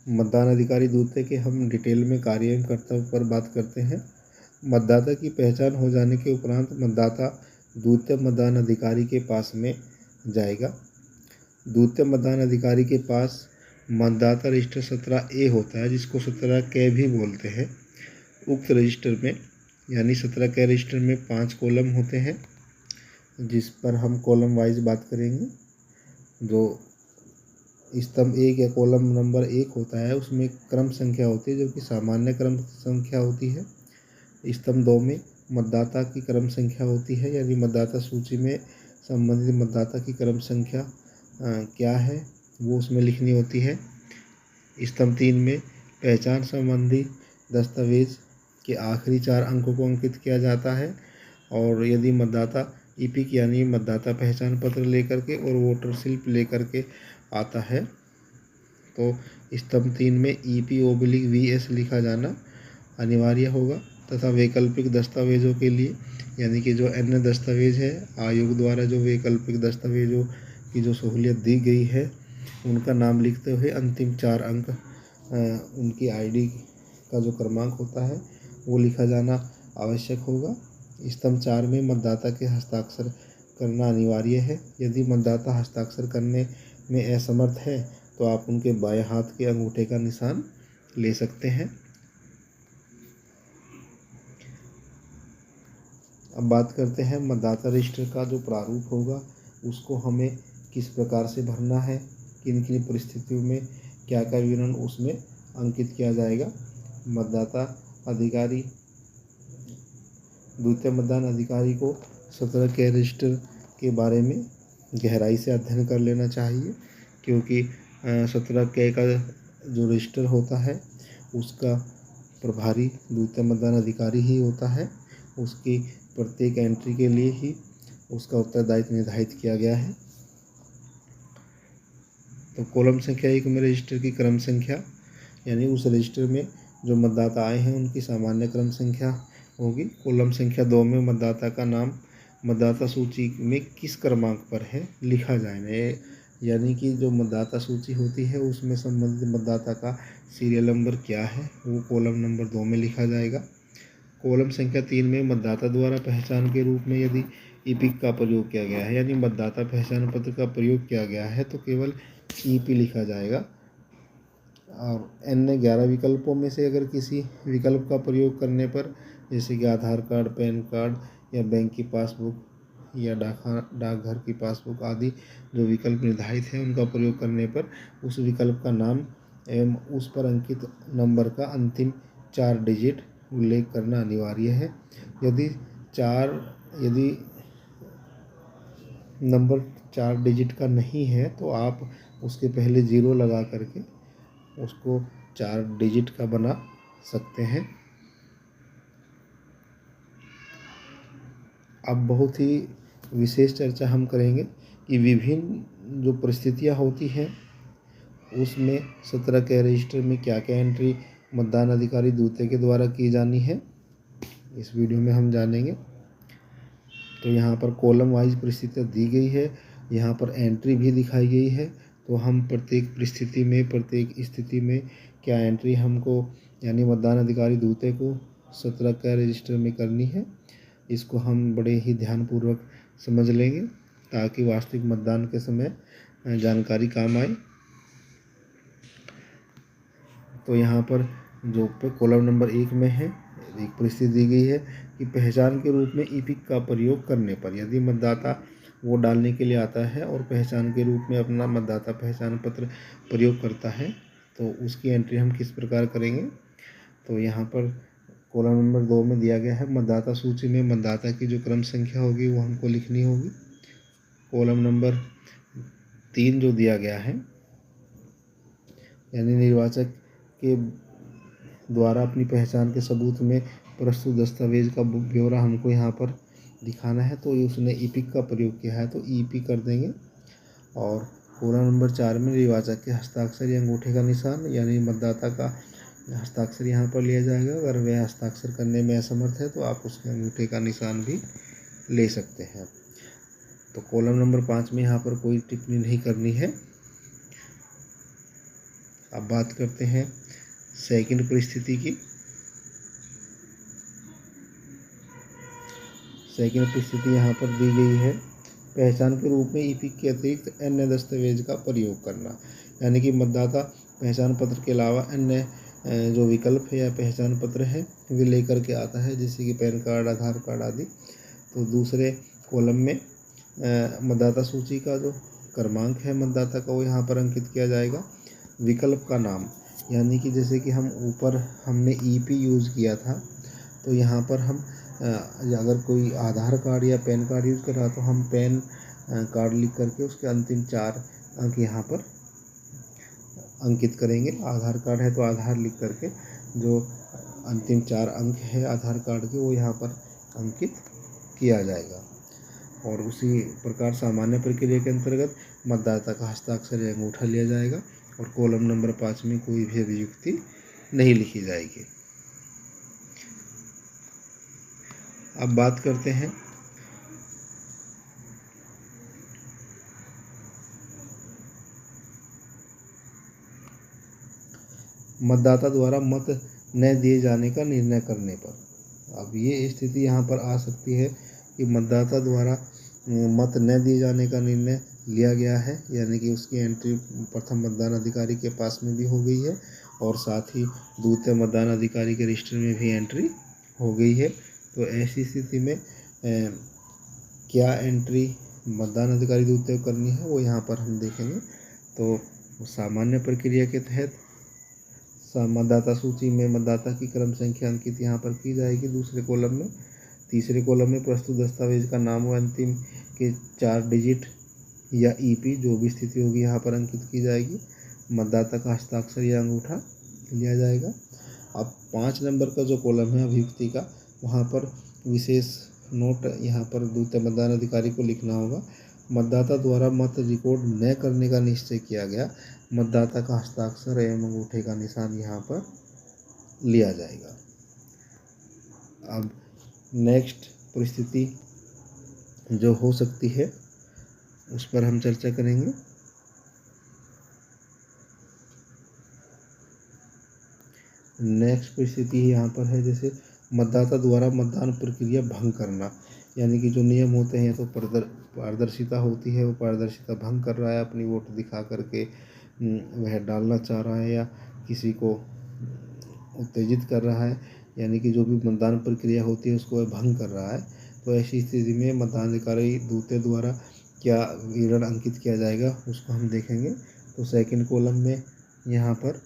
मतदान अधिकारी द्वितीय के हम डिटेल में कार्य एवं कर्तव्य पर बात करते हैं। मतदाता की पहचान हो जाने के उपरांत मतदाता द्वितीय मतदान अधिकारी के पास में जाएगा। द्वितीय मतदान अधिकारी के पास मतदाता रजिस्टर 17A होता है, जिसको 17K भी बोलते हैं। उक्त रजिस्टर में यानी 17K रजिस्टर में 5 कॉलम होते हैं, जिस पर हम कॉलम वाइज बात करेंगे। जो स्तंभ 1 या कॉलम नंबर 1 होता है उसमें क्रम संख्या होती है, जो कि सामान्य क्रम संख्या होती है। स्तंभ 2 में मतदाता की क्रम संख्या होती है, यानी मतदाता सूची में संबंधित मतदाता की क्रम संख्या क्या है वो उसमें लिखनी होती है। स्तंभ 3 में पहचान संबंधी दस्तावेज के आखिरी 4 अंकों को अंकित किया जाता है। और यदि मतदाता ईपिक यानी मतदाता पहचान पत्र लेकर के और वोटर स्लिप लेकर के आता है तो स्तंभ 3 में EP/VS लिखा जाना अनिवार्य होगा। तथा वैकल्पिक दस्तावेजों के लिए यानी कि जो अन्य दस्तावेज है, आयोग द्वारा जो वैकल्पिक दस्तावेजों की जो सहूलियत दी गई है उनका नाम लिखते हुए अंतिम 4 अंक उनकी ID का जो क्रमांक होता है वो लिखा जाना आवश्यक होगा। स्तंभ 4 में मतदाता के हस्ताक्षर करना अनिवार्य है। यदि मतदाता हस्ताक्षर करने में असमर्थ है तो आप उनके बाएं हाथ के अंगूठे का निशान ले सकते हैं। अब बात करते हैं मतदाता रजिस्टर का जो प्रारूप होगा उसको हमें किस प्रकार से भरना है, किन किन परिस्थितियों में क्या क्या विवरण उसमें अंकित किया जाएगा। मतदाता अधिकारी द्वितीय मतदान अधिकारी को 17K रजिस्टर के बारे में गहराई से अध्ययन कर लेना चाहिए, क्योंकि 17K का जो रजिस्टर होता है उसका प्रभारी द्वितीय मतदान अधिकारी ही होता है। उसकी प्रत्येक एंट्री के लिए ही उसका उत्तरदायित्व निर्धारित किया गया है। तो कॉलम संख्या 1 में रजिस्टर की क्रम संख्या यानी उस रजिस्टर में जो मतदाता आए हैं उनकी सामान्य क्रम संख्या होगी। कॉलम संख्या 2 में मतदाता का नाम मतदाता सूची में किस क्रमांक पर है लिखा जाएगा, यानी कि जो मतदाता सूची होती है उसमें संबंधित मतदाता का सीरियल नंबर क्या है वो कॉलम नंबर 2 में लिखा जाएगा। कॉलम संख्या 3 में मतदाता द्वारा पहचान के रूप में यदि ईपिक का प्रयोग किया गया है यानी मतदाता पहचान पत्र का प्रयोग किया गया है तो केवल EP लिखा जाएगा। और अन्य 11 विकल्पों में से अगर किसी विकल्प का प्रयोग करने पर, जैसे कि आधार कार्ड, पैन कार्ड या बैंक की पासबुक या डाकघर की पासबुक आदि जो विकल्प निर्धारित हैं उनका प्रयोग करने पर उस विकल्प का नाम एवं उस पर अंकित नंबर का अंतिम 4 डिजिट उल्लेख करना अनिवार्य है। यदि नंबर 4 डिजिट का नहीं है तो आप उसके पहले 0 लगा करके उसको 4 डिजिट का बना सकते हैं। अब बहुत ही विशेष चर्चा हम करेंगे कि विभिन्न जो परिस्थितियां होती हैं उसमें 17K रजिस्टर में क्या क्या एंट्री मतदान अधिकारी द्वितीय के द्वारा की जानी है, इस वीडियो में हम जानेंगे। तो यहाँ पर कॉलम वाइज परिस्थितियाँ दी गई है, यहाँ पर एंट्री भी दिखाई गई है। तो हम प्रत्येक परिस्थिति में, प्रत्येक स्थिति में क्या एंट्री हमको यानी मतदान अधिकारी द्वितीय को 17K रजिस्टर में करनी है, इसको हम बड़े ही ध्यानपूर्वक समझ लेंगे ताकि वास्तविक मतदान के समय जानकारी काम आए। तो यहाँ पर जो कॉलम नंबर 1 में है एक परिस्थिति दी गई है कि पहचान के रूप में ईपिक का प्रयोग करने पर यदि मतदाता वोट डालने के लिए आता है और पहचान के रूप में अपना मतदाता पहचान पत्र प्रयोग करता है तो उसकी एंट्री हम किस प्रकार करेंगे। तो यहाँ पर कॉलम नंबर 2 में दिया गया है मतदाता सूची में मतदाता की जो क्रम संख्या होगी वो हमको लिखनी होगी। कॉलम नंबर 3 जो दिया गया है यानी निर्वाचक के द्वारा अपनी पहचान के सबूत में प्रस्तुत दस्तावेज का ब्यौरा हमको यहाँ पर दिखाना है, तो उसने ईपिक का प्रयोग किया है तो EP कर देंगे। और कॉलम नंबर 4 में निर्वाचक के हस्ताक्षर या अंगूठे का निशान यानी मतदाता का हस्ताक्षर यहाँ पर लिया जाएगा। अगर वह हस्ताक्षर करने में असमर्थ है तो आप उसके अंगूठे का निशान भी ले सकते हैं। तो कॉलम नंबर 5 में यहाँ पर कोई टिप्पणी नहीं करनी है। अब बात करते हैं सेकंड परिस्थिति की। सेकंड परिस्थिति यहाँ पर दी गई है, पहचान के रूप में ईपिक के अतिरिक्त अन्य दस्तावेज का प्रयोग करना। यानी कि मतदाता पहचान पत्र के अलावा अन्य जो विकल्प है या पहचान पत्र है वे लेकर के आता है, जैसे कि पैन कार्ड, आधार कार्ड आदि। तो दूसरे कॉलम में मतदाता सूची का जो क्रमांक है मतदाता का वो यहाँ पर अंकित किया जाएगा। विकल्प का नाम, यानी कि जैसे कि हम ऊपर हमने ईपी यूज़ किया था, तो यहाँ पर हम अगर कोई आधार कार्ड या पैन कार्ड यूज़ कर रहा तो हम पैन कार्ड लिख करके उसके अंतिम 4 अंक यहाँ पर अंकित करेंगे। आधार कार्ड है तो आधार लिख करके जो अंतिम 4 अंक है आधार कार्ड के वो यहाँ पर अंकित किया जाएगा। और उसी प्रकार सामान्य प्रक्रिया के अंतर्गत मतदाता का हस्ताक्षर या अंगूठा लिया जाएगा और कॉलम नंबर 5 में कोई भी अभियुक्ति नहीं लिखी जाएगी। अब बात करते हैं मतदाता द्वारा मत न दिए जाने का निर्णय करने पर। अब ये स्थिति यहाँ पर आ सकती है कि मतदाता द्वारा मत न दिए जाने का निर्णय लिया गया है, यानी कि उसकी एंट्री प्रथम मतदान अधिकारी के पास में भी हो गई है और साथ ही द्वितीय मतदान अधिकारी के रजिस्टर में भी एंट्री हो गई है। तो ऐसी स्थिति में क्या एंट्री मतदान अधिकारी द्वितीय करनी है वो यहाँ पर हम देखेंगे। तो सामान्य प्रक्रिया के तहत मतदाता सूची में मतदाता की क्रम संख्या अंकित यहाँ पर की जाएगी दूसरे कॉलम में। तीसरे कॉलम में प्रस्तुत दस्तावेज का नाम व अंतिम के 4 डिजिट या ईपी जो भी स्थिति होगी यहाँ पर अंकित की जाएगी। मतदाता का हस्ताक्षर या अंगूठा लिया जाएगा। अब 5 नंबर का जो कॉलम है अभियुक्ति का, वहाँ पर विशेष नोट यहाँ पर द्वितीय मतदान अधिकारी को लिखना होगा। मतदाता द्वारा मत रिकॉर्ड न करने का निश्चय किया गया, मतदाता का हस्ताक्षर एवं अंगूठे का निशान यहाँ पर लिया जाएगा। अब नेक्स्ट परिस्थिति जो हो सकती है उस पर हम चर्चा करेंगे। नेक्स्ट परिस्थिति यहाँ पर है जैसे मतदाता द्वारा मतदान प्रक्रिया भंग करना, यानी कि जो नियम होते हैं तो पारदर्शिता होती है, वो पारदर्शिता भंग कर रहा है, अपनी वोट दिखा करके वह डालना चाह रहा है या किसी को उत्तेजित कर रहा है, यानी कि जो भी मतदान प्रक्रिया होती है उसको वह भंग कर रहा है। तो ऐसी स्थिति में मतदान अधिकारी द्वितीय द्वारा क्या विवरण अंकित किया जाएगा उसको हम देखेंगे। तो सेकंड कॉलम में यहाँ पर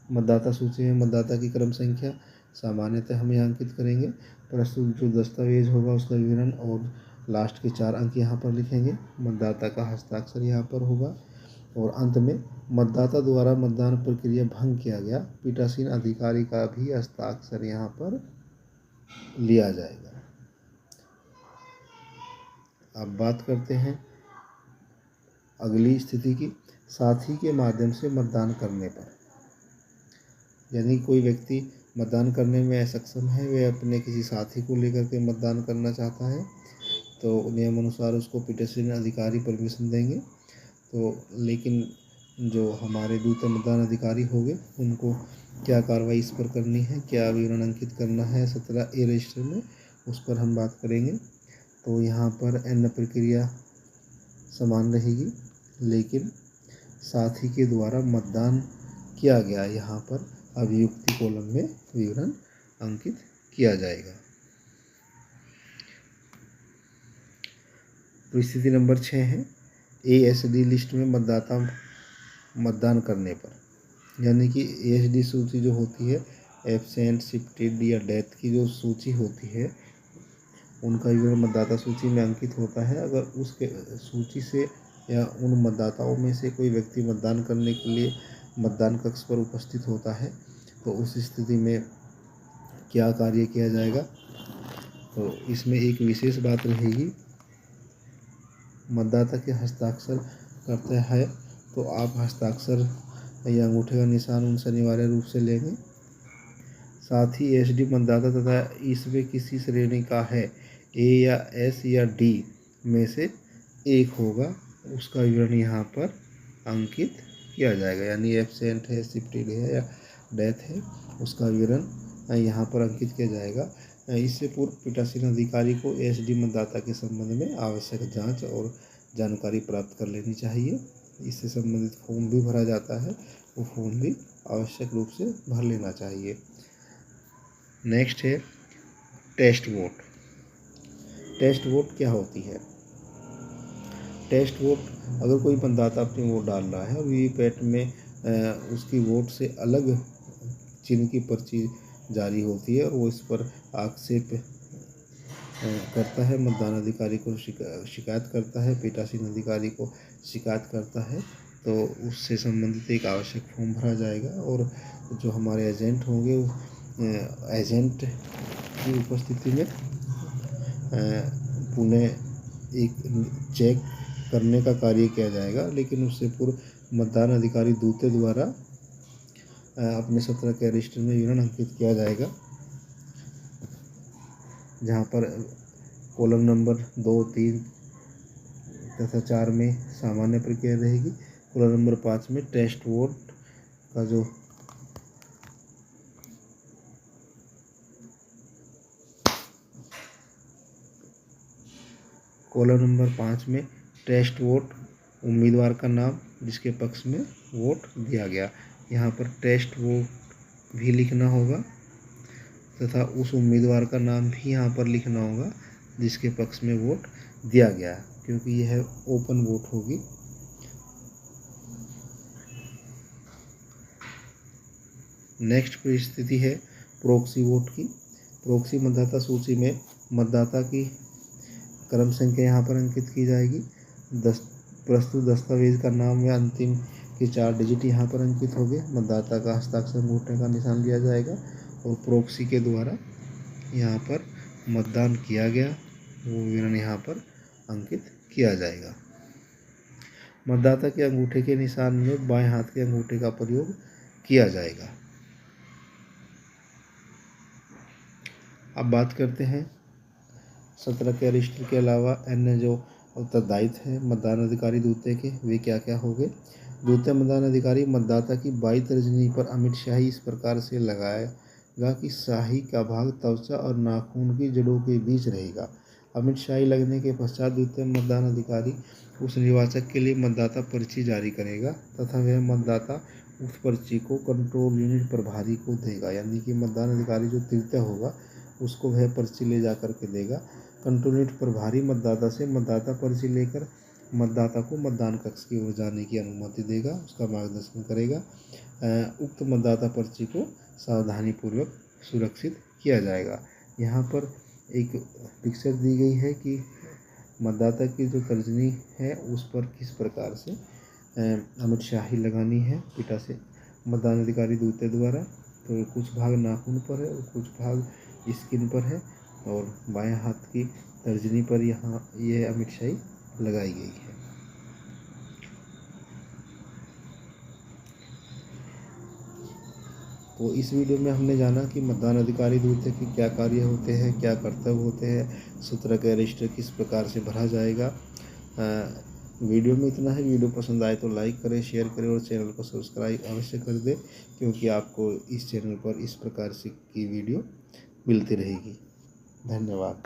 मतदाता सूची में मतदाता की क्रम संख्या सामान्यतः हम यहाँ अंकित करेंगे। प्रस्तुत जो दस्तावेज होगा उसका विवरण और लास्ट के 4 अंक यहाँ पर लिखेंगे। मतदाता का हस्ताक्षर यहाँ पर होगा और अंत में मतदाता द्वारा मतदान प्रक्रिया भंग किया गया, पीठासीन अधिकारी का भी हस्ताक्षर यहाँ पर लिया जाएगा। अब बात करते हैं अगली स्थिति की, साथी के माध्यम से मतदान करने पर। यानी कोई व्यक्ति मतदान करने में असक्षम है, वह अपने किसी साथी को लेकर के मतदान करना चाहता है, तो नियम अनुसार उसको पीठासीन अधिकारी परमिशन देंगे। तो लेकिन जो हमारे द्वितीय मतदान अधिकारी होंगे उनको क्या कार्रवाई इस पर करनी है, क्या विवरण अंकित करना है 17A रजिस्टर में, उस पर हम बात करेंगे। तो यहाँ पर अन्य प्रक्रिया समान रहेगी, लेकिन साथी के द्वारा मतदान किया गया यहाँ पर अभियुक्ति कॉलम में विवरण अंकित किया जाएगा। परिस्थिति नंबर 6 है ASD लिस्ट में मतदाता मतदान करने पर। यानी कि ASD सूची जो होती है एब्सेंट, शिफ्टेड या डेथ की जो सूची होती है उनका विवरण मतदाता सूची में अंकित होता है। अगर उस सूची से या उन मतदाताओं में से कोई व्यक्ति मतदान करने के लिए मतदान कक्ष पर उपस्थित होता है तो उस स्थिति में क्या कार्य किया जाएगा। तो इसमें एक विशेष बात रहेगी, मतदाता के हस्ताक्षर करता है तो आप हस्ताक्षर या अंगूठे का निशान उनसे अनिवार्य रूप से लेंगे। साथ ही ASD मतदाता तथा इसमें किसी श्रेणी का है A या S या D में से एक होगा, उसका विवरण यहाँ पर अंकित किया जाएगा, यानी एब्सेंट है, शिफ्टेड है या डेथ है, उसका विवरण यहाँ पर अंकित किया जाएगा। इससे पूर्व पीठासीन अधिकारी को एसडी मतदाता के संबंध में आवश्यक जांच और जानकारी प्राप्त कर लेनी चाहिए। इससे संबंधित फॉर्म भी भरा जाता है, वो फॉर्म भी आवश्यक रूप से भर लेना चाहिए। नेक्स्ट है टेस्ट वोट। टेस्ट वोट क्या होती है? टेस्ट वोट, अगर कोई मतदाता अपनी वोट डाल रहा है और वीवीपैट में उसकी वोट से अलग चिन्ह की पर्ची जारी होती है और वो इस पर आक्षेप करता है, मतदान अधिकारी को शिकायत करता है, पीठासीन अधिकारी को शिकायत करता है, तो उससे संबंधित एक आवश्यक फॉर्म भरा जाएगा और जो हमारे एजेंट होंगे एजेंट की उपस्थिति में पुनः एक चेक करने का कार्य किया जाएगा। लेकिन उससे पूर्व मतदान अधिकारी दूते द्वारा अपने सत्र के रजिस्टर में विवरण अंकित किया जाएगा, जहाँ पर कॉलम नंबर 2, 3 तथा 4 में सामान्य प्रक्रिया रहेगी। कॉलम नंबर 5 में टेस्ट वोट का जो कॉलम नंबर 5 में टेस्ट वोट उम्मीदवार का नाम जिसके पक्ष में वोट दिया गया, यहाँ पर टेस्ट वोट भी लिखना होगा तथा उस उम्मीदवार का नाम भी यहाँ पर लिखना होगा जिसके पक्ष में वोट दिया गया, क्योंकि यह ओपन वोट होगी। नेक्स्ट परिस्थिति है प्रॉक्सी वोट की। प्रॉक्सी मतदाता सूची में मतदाता की क्रम संख्या यहाँ पर अंकित की जाएगी। प्रस्तुत दस्तावेज का नाम या अंतिम के 4 डिजिट यहाँ पर अंकित होंगे। मतदाता का हस्ताक्षर अंगूठे का निशान लिया जाएगा और प्रॉक्सी के द्वारा यहाँ पर मतदान किया गया वो विवरण यहाँ पर अंकित किया जाएगा। मतदाता के अंगूठे के निशान में बाएं हाथ के अंगूठे का प्रयोग किया जाएगा। अब बात करते हैं सत्र के रजिस्टर के अलावा अन्य जो उत्तरदायित्व है मतदान अधिकारी दूते के, वे क्या क्या हो गए। दूते मतदान अधिकारी मतदाता की बाईं तर्जनी पर अमिट शाही इस प्रकार से लगाएगा कि शाही का भाग त्वचा और नाखून की जड़ों के बीच रहेगा। अमिट शाही लगने के पश्चात द्वितीय मतदान अधिकारी उस निर्वाचक के लिए मतदाता पर्ची जारी करेगा तथा वह मतदाता उस पर्ची को कंट्रोल यूनिट प्रभारी को देगा, यानी कि मतदान अधिकारी जो तृतीय होगा उसको वह पर्ची ले जा कर के देगा। कंट्रोल यूनिट प्रभारी मतदाता से मतदाता पर्ची लेकर मतदाता को मतदान कक्ष की ओर जाने की अनुमति देगा, उसका मार्गदर्शन करेगा। उक्त मतदाता पर्ची को सावधानीपूर्वक सुरक्षित किया जाएगा। यहाँ पर एक पिक्चर दी गई है कि मतदाता की जो तर्जनी है उस पर किस प्रकार से अमिट शाही लगानी है पिटा से मतदान अधिकारी दूते द्वारा। तो कुछ भाग नाखून पर है और कुछ भाग स्किन पर है और बाएं हाथ की तर्जनी पर यहाँ यह अमिट शाही लगाई गई है। तो इस वीडियो में हमने जाना कि मतदान अधिकारी दूते के क्या कार्य होते हैं, क्या कर्तव्य होते हैं, सूत्र का रजिस्टर किस प्रकार से भरा जाएगा। वीडियो में इतना है। वीडियो पसंद आए तो लाइक करें, शेयर करें और चैनल को सब्सक्राइब अवश्य कर दें, क्योंकि आपको इस चैनल पर इस प्रकार से की वीडियो मिलती रहेगी। धन्यवाद।